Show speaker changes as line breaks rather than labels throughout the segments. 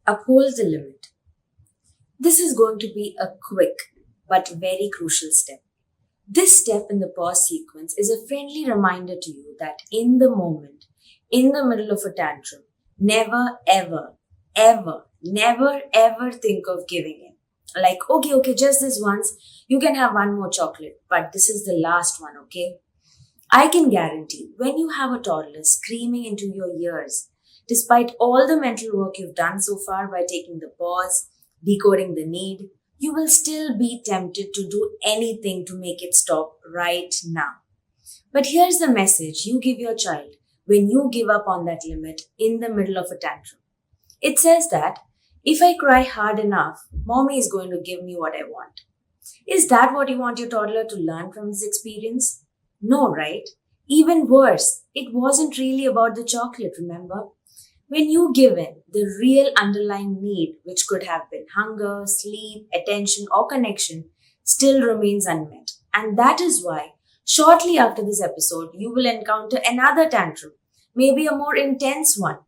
Uphold the limit. This is going to be a quick but very crucial step. This step in the pause sequence is a friendly reminder to you that in the moment, in the middle of a tantrum, never, ever, ever, never, ever think of giving in. Like, okay, just this once, you can have one more chocolate, but this is the last one, okay? I can guarantee when you have a toddler screaming into your ears, despite all the mental work you've done so far by taking the pause, decoding the need, you will still be tempted to do anything to make it stop right now. But here's the message you give your child when you give up on that limit in the middle of a tantrum. It says that if I cry hard enough, mommy is going to give me what I want. Is that what you want your toddler to learn from this experience? No, right? Even worse, it wasn't really about the chocolate, remember? When you give in, the real underlying need, which could have been hunger, sleep, attention, or connection, still remains unmet. And that is why, shortly after this episode, you will encounter another tantrum, maybe a more intense one.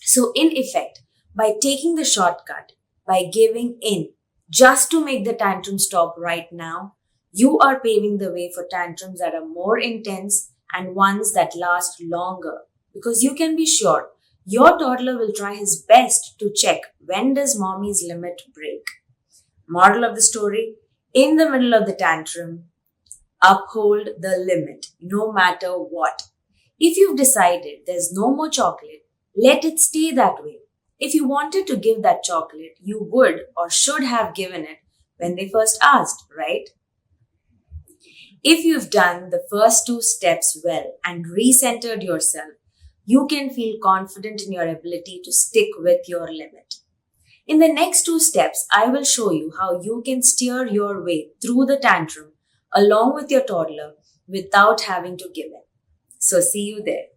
So, in effect, by taking the shortcut, by giving in, just to make the tantrum stop right now, you are paving the way for tantrums that are more intense and ones that last longer. Because you can be sure your toddler will try his best to check when does mommy's limit break. Moral of the story, in the middle of the tantrum, uphold the limit no matter what. If you've decided there's no more chocolate, let it stay that way. If you wanted to give that chocolate, you would or should have given it when they first asked, right? If you've done the first two steps well and recentered yourself, you can feel confident in your ability to stick with your limit. In the next two steps, I will show you how you can steer your way through the tantrum along with your toddler without having to give in. So see you there.